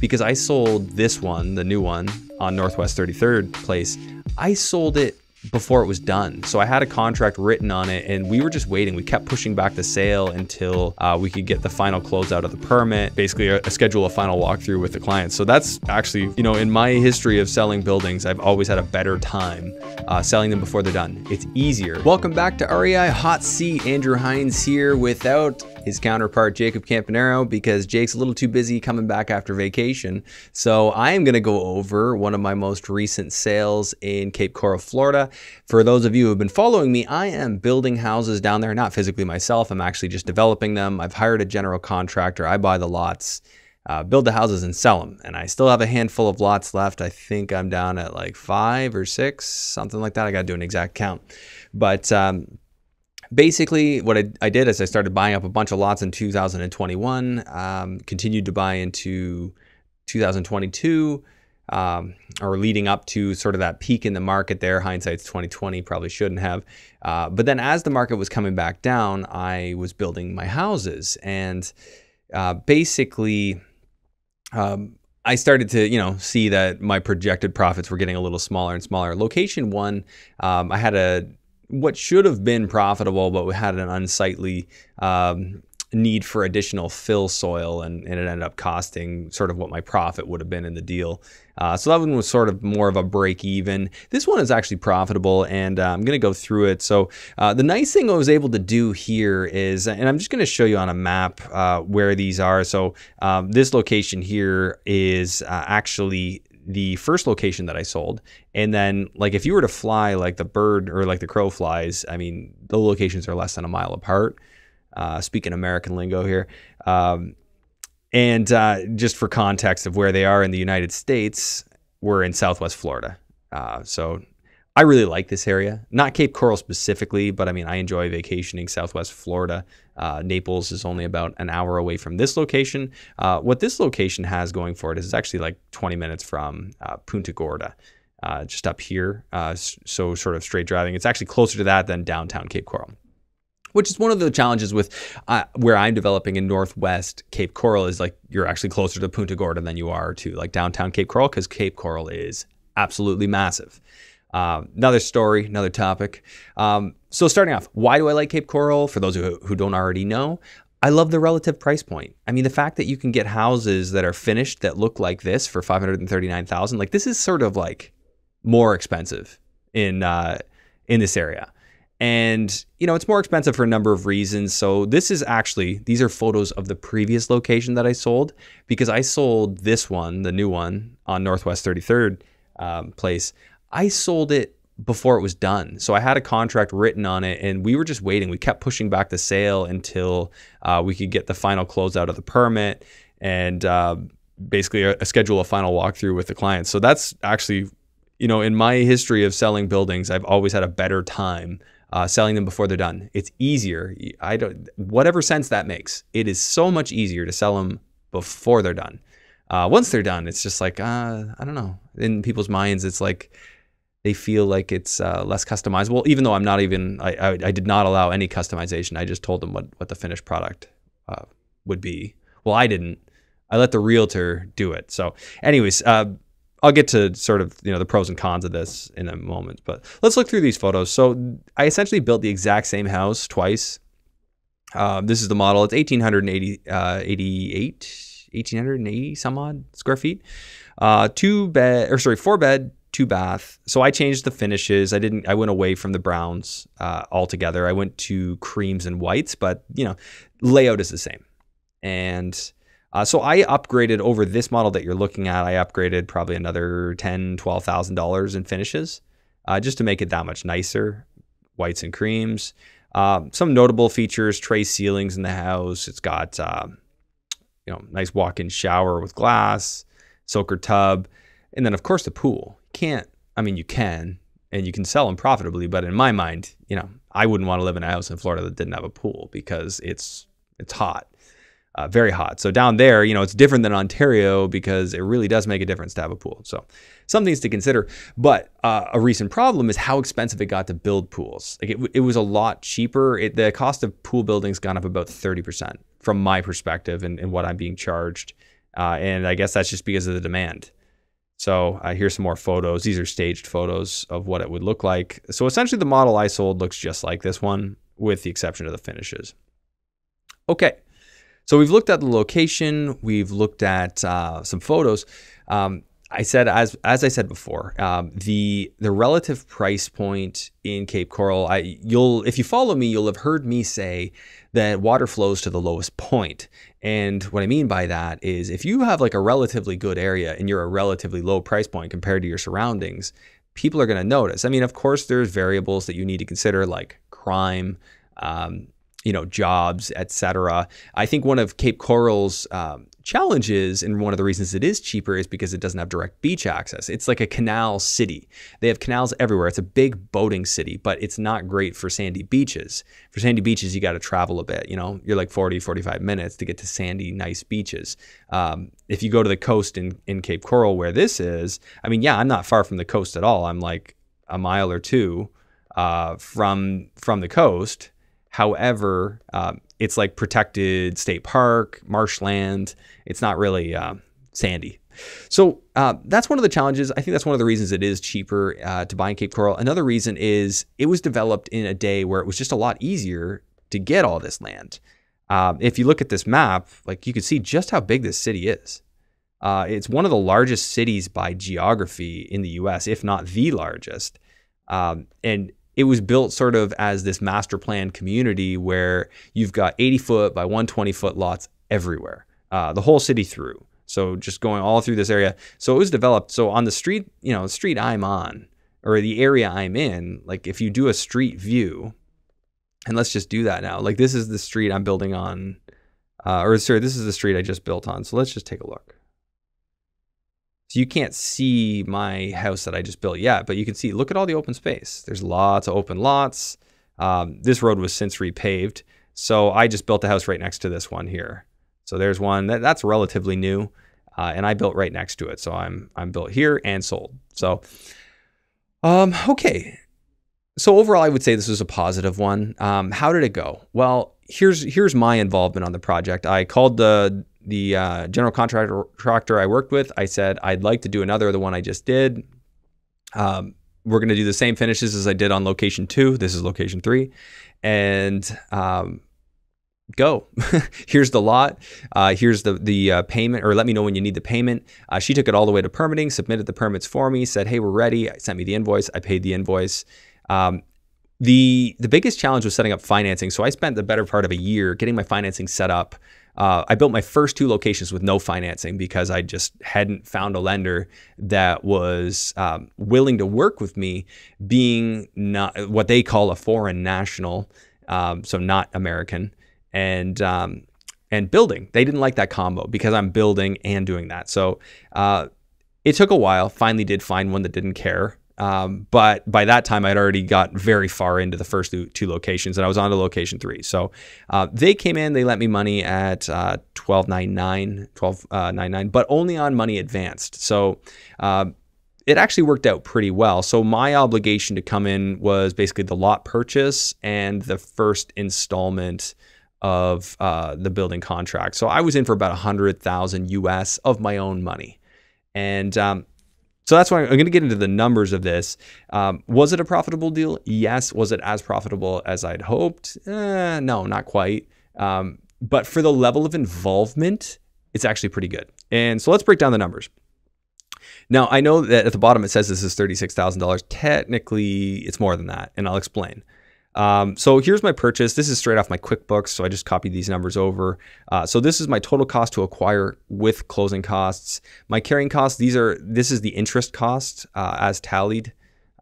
because I sold this one, the new one on Northwest 33rd Place. I sold it before it was done. So I had a contract written on it and we were just waiting. We kept pushing back the sale until we could get the final closeout of the permit, basically schedule a final walkthrough with the client. So that's actually, you know, in my history of selling buildings, I've always had a better time selling them before they're done. It's easier. Welcome back to REI Hot Seat. Andrew Hines here without his counterpart, Jacob Campanaro, because Jake's a little too busy coming back after vacation. So I am going to go over one of my most recent sales in Cape Coral, Florida. For those of you who have been following me, I am building houses down there, not physically myself. I'm actually just developing them. I've hired a general contractor. I buy the lots, build the houses and sell them. And I still have a handful of lots left. I think I'm down at like 5 or 6, something like that. I got to do an exact count. But basically, what I did is I started buying up a bunch of lots in 2021, continued to buy into 2022, or leading up to sort of that peak in the market there. Hindsight's 2020, probably shouldn't have. But then as the market was coming back down, I was building my houses. And basically, I started to, you know, see that my projected profits were getting a little smaller and smaller. Location one, I had what should have been profitable, but we had an unsightly need for additional fill soil, and it ended up costing sort of what my profit would have been in the deal. So that one was sort of more of a break even. This one is actually profitable, and I'm going to go through it. So the nice thing I was able to do here is, and I'm just going to show you on a map where these are. So this location here is actually the first location that I sold. And then like if you were to fly like the bird or like the crow flies, I mean, the locations are less than a mile apart. Speaking American lingo here. And just for context of where they are in the United States, we're in Southwest Florida. So I really like this area, not Cape Coral specifically, but I mean, I enjoy vacationing Southwest Florida. Naples is only about an hour away from this location. What this location has going for it is actually like 20 minutes from Punta Gorda, just up here. So sort of straight driving. It's actually closer to that than downtown Cape Coral, which is one of the challenges with where I'm developing in Northwest Cape Coral is like you're actually closer to Punta Gorda than you are to like downtown Cape Coral, because Cape Coral is absolutely massive. Another story, another topic. So starting off, why do I like Cape Coral? For those who don't already know, I love the relative price point. I mean, the fact that you can get houses that are finished that look like this for $539,000, like this is sort of like more expensive in this area. And, you know, it's more expensive for a number of reasons. So this is actually, these are photos of the previous location that I sold, because I sold this one, the new one on Northwest 33rd Place. I sold it before it was done. So I had a contract written on it and we were just waiting. We kept pushing back the sale until we could get the final closeout of the permit and basically schedule a final walkthrough with the client. So that's actually, you know, in my history of selling buildings, I've always had a better time selling them before they're done. It's easier. Whatever sense that makes, it is so much easier to sell them before they're done. Once they're done, it's just like, I don't know. In people's minds, it's like they feel like it's less customizable, even though I'm not even, I did not allow any customization. I just told them what the finished product would be. Well, I didn't. I let the realtor do it. So anyways, I'll get to sort of, you know, the pros and cons of this in a moment, but let's look through these photos. So I essentially built the exact same house twice. This is the model. It's 1,880 some odd square feet. 4 bed, 2 bath. So I changed the finishes. I went away from the browns altogether. I went to creams and whites, but you know, layout is the same. And so I upgraded over this model that you're looking at. I upgraded probably another $10,000, $12,000 in finishes just to make it that much nicer. Whites and creams. Some notable features: tray ceilings in the house. It's got you know, nice walk-in shower with glass, soaker tub, and then of course the pool. You can, and you can sell them profitably, but in my mind, you know, I wouldn't want to live in a house in Florida that didn't have a pool because it's hot. Very hot. So down there, you know, it's different than Ontario because it really does make a difference to have a pool. So some things to consider. But a recent problem is how expensive it got to build pools. Like it was a lot cheaper. The cost of pool building's gone up about 30% from my perspective and what I'm being charged And I guess that's just because of the demand. So here's some more photos. These are staged photos of what it would look like. So essentially the model I sold looks just like this one, with the exception of the finishes. Okay, so we've looked at the location. We've looked at some photos. I said, as I said before, the relative price point in Cape Coral, if you follow me, you'll have heard me say that water flows to the lowest point. And what I mean by that is if you have like a relatively good area and you're a relatively low price point compared to your surroundings, people are going to notice. I mean, of course, there's variables that you need to consider, like crime, jobs, etc. I think one of Cape Coral's challenges, and one of the reasons it is cheaper, is because it doesn't have direct beach access. It's like a canal city. They have canals everywhere. It's a big boating city, but it's not great for sandy beaches. For sandy beaches, you got to travel a bit. You're like 40, 45 minutes to get to sandy, nice beaches. If you go to the coast in Cape Coral, where this is, I mean, yeah, I'm not far from the coast at all. I'm like a mile or two from the coast. However, it's like protected state park, marshland. It's not really sandy. So that's one of the challenges. I think that's one of the reasons it is cheaper to buy in Cape Coral. Another reason is it was developed in a day where it was just a lot easier to get all this land. If you look at this map, like you can see just how big this city is. It's one of the largest cities by geography in the US, if not the largest. And it was built sort of as this master plan community where you've got 80-foot by 120-foot lots everywhere, the whole city through. So just going all through this area. So it was developed. So on the street, the street I'm on, or the area I'm in, like if you do a street view, and let's just do that now. Like this is the street I'm building on, this is the street I just built on. So let's just take a look. So you can't see my house that I just built yet, but you can see, look at all the open space. There's lots of open lots. This road was since repaved. So I just built a house right next to this one here. So there's one that's relatively new, and I built right next to it. So I'm built here and sold. So, okay. So overall, I would say this was a positive one. How did it go? Well, here's my involvement on the project. I called the general contractor I worked with. I said, I'd like to do another of the one I just did. We're going to do the same finishes as I did on location 2. This is location 3. And go. Here's the lot. Here's the payment, or let me know when you need the payment. She took it all the way to permitting, submitted the permits for me, said, hey, we're ready. Sent me the invoice. I paid the invoice. The biggest challenge was setting up financing. So I spent the better part of a year getting my financing set up. I built my first 2 locations with no financing because I just hadn't found a lender that was willing to work with me, being not what they call a foreign national, so not American, and building. They didn't like that combo because I'm building and doing that. So it took a while. Finally did find one that didn't care. But by that time, I'd already got very far into the first 2 locations, and I was on to location 3. So they came in, they lent me money at $12.99, but only on money advanced. So it actually worked out pretty well. So my obligation to come in was basically the lot purchase and the first installment of the building contract. So I was in for about $100,000 US of my own money, and so that's why I'm going to get into the numbers of this. Was it a profitable deal? Yes. Was it as profitable as I'd hoped? No, not quite. But for the level of involvement, it's actually pretty good. And so let's break down the numbers. Now, I know that at the bottom it says this is $36,000. Technically, it's more than that, and I'll explain. So here's my purchase. This is straight off my QuickBooks, so I just copied these numbers over. So this is my total cost to acquire with closing costs. My carrying costs, this is the interest cost as tallied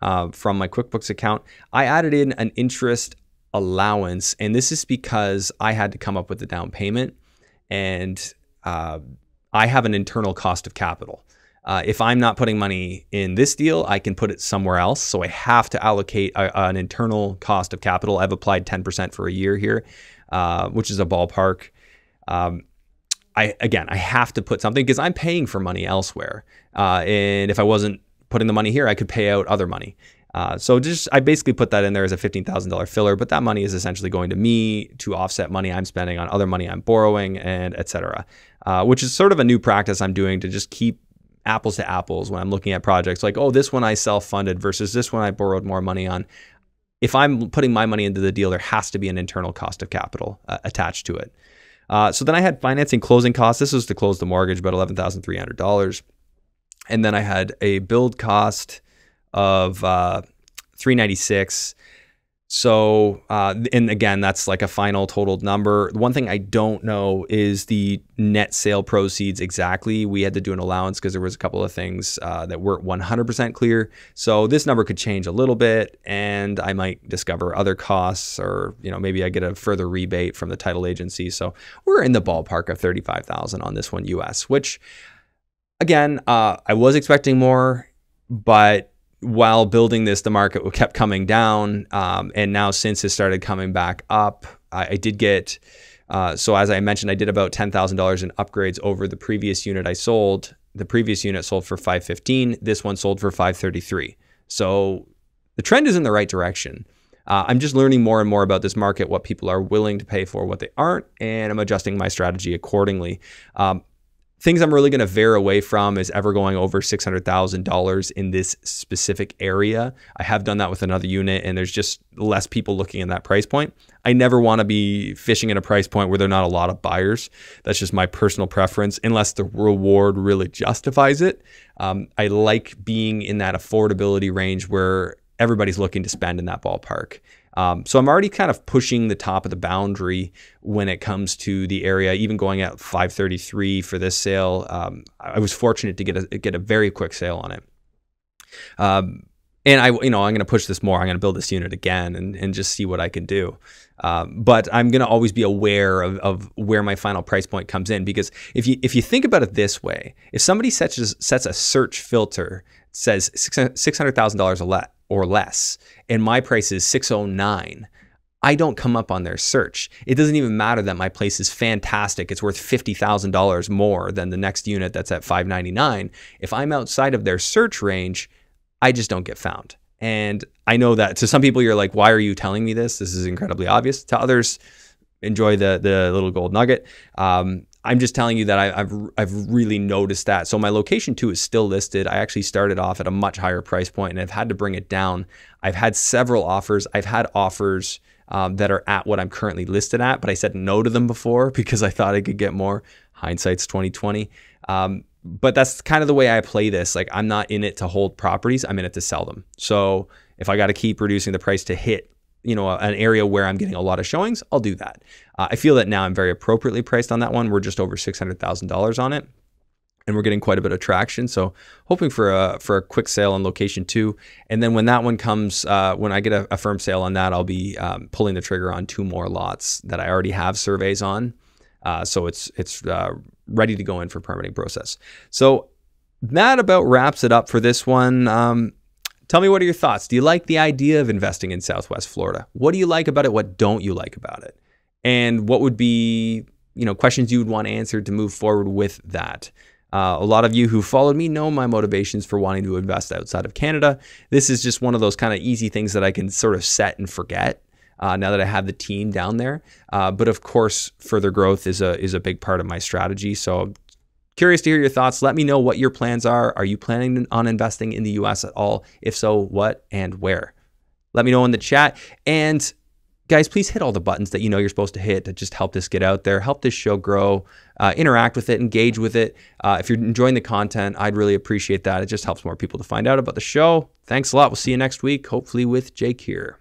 from my QuickBooks account. I added in an interest allowance, and this is because I had to come up with the down payment, and I have an internal cost of capital. If I'm not putting money in this deal, I can put it somewhere else. So I have to allocate an internal cost of capital. I've applied 10% for a year here, which is a ballpark. I have to put something because I'm paying for money elsewhere. And if I wasn't putting the money here, I could pay out other money. So I basically put that in there as a $15,000 filler, but that money is essentially going to me to offset money I'm spending on other money I'm borrowing, and etc. Which is sort of a new practice I'm doing to just keep apples to apples when I'm looking at projects like, oh, this one I self-funded versus this one I borrowed more money on. If I'm putting my money into the deal, there has to be an internal cost of capital attached to it. So then I had financing closing costs. This was to close the mortgage, about $11,300. And then I had a build cost of $396. So, and again, that's like a final totaled number. The one thing I don't know is the net sale proceeds exactly. We had to do an allowance because there was a couple of things that weren't 100% clear. So this number could change a little bit, and I might discover other costs, or maybe I get a further rebate from the title agency. So we're in the ballpark of $35,000 on this one US, which again, I was expecting more, but while building this, the market kept coming down, and now since it started coming back up, I did get, so as I mentioned, I did about $10,000 in upgrades over the previous unit I sold. The previous unit sold for $515. This one sold for $533. So the trend is in the right direction. I'm just learning more and more about this market, what people are willing to pay for, what they aren't, and I'm adjusting my strategy accordingly. Things I'm really going to veer away from is ever going over $600,000 in this specific area. I have done that with another unit, and there's just less people looking in that price point. I never want to be fishing in a price point where there are not a lot of buyers. That's just my personal preference, unless the reward really justifies it. I like being in that affordability range where everybody's looking to spend in that ballpark. So I'm already kind of pushing the top of the boundary when it comes to the area, even going at 533 for this sale. I was fortunate to get a very quick sale on it. And I'm going to push this more. I'm going to build this unit again and just see what I can do. But I'm going to always be aware of where my final price point comes in, because if you think about it this way, if somebody sets a search filter, says $600,000 or less, and my price is $609, I don't come up on their search. It doesn't even matter that my place is fantastic. It's worth $50,000 more than the next unit that's at $599. If I'm outside of their search range, I just don't get found. And I know that to some people, you're like, why are you telling me this? This is incredibly obvious. To others, enjoy the little gold nugget. I'm just telling you that I've really noticed that. So my location 2 is still listed. I actually started off at a much higher price point, and I've had to bring it down. I've had several offers. I've had offers that are at what I'm currently listed at, but I said no to them before because I thought I could get more. Hindsight's 2020. But that's kind of the way I play this. Like, I'm not in it to hold properties. I'm in it to sell them. So if I got to keep reducing the price to hit an area where I'm getting a lot of showings, I'll do that. I feel that now I'm very appropriately priced on that one. We're just over $600,000 on it, and we're getting quite a bit of traction. So hoping for a quick sale on location 2. And then when that one comes, when I get a firm sale on that, I'll be pulling the trigger on 2 more lots that I already have surveys on. So it's ready to go in for permitting process. So that about wraps it up for this one. Tell me, what are your thoughts? Do you like the idea of investing in Southwest Florida? What do you like about it? What don't you like about it? And what would be, questions you would want answered to move forward with that? A lot of you who followed me know my motivations for wanting to invest outside of Canada. This is just one of those kind of easy things that I can sort of set and forget now that I have the team down there. But of course, further growth is a big part of my strategy. So curious to hear your thoughts. Let me know what your plans are. Are you planning on investing in the US at all? If so, what and where? Let me know in the chat. And guys, please hit all the buttons that you're supposed to hit to just help this get out there, help this show grow, interact with it, engage with it. If you're enjoying the content, I'd really appreciate that. It just helps more people to find out about the show. Thanks a lot. We'll see you next week, hopefully with Jake here.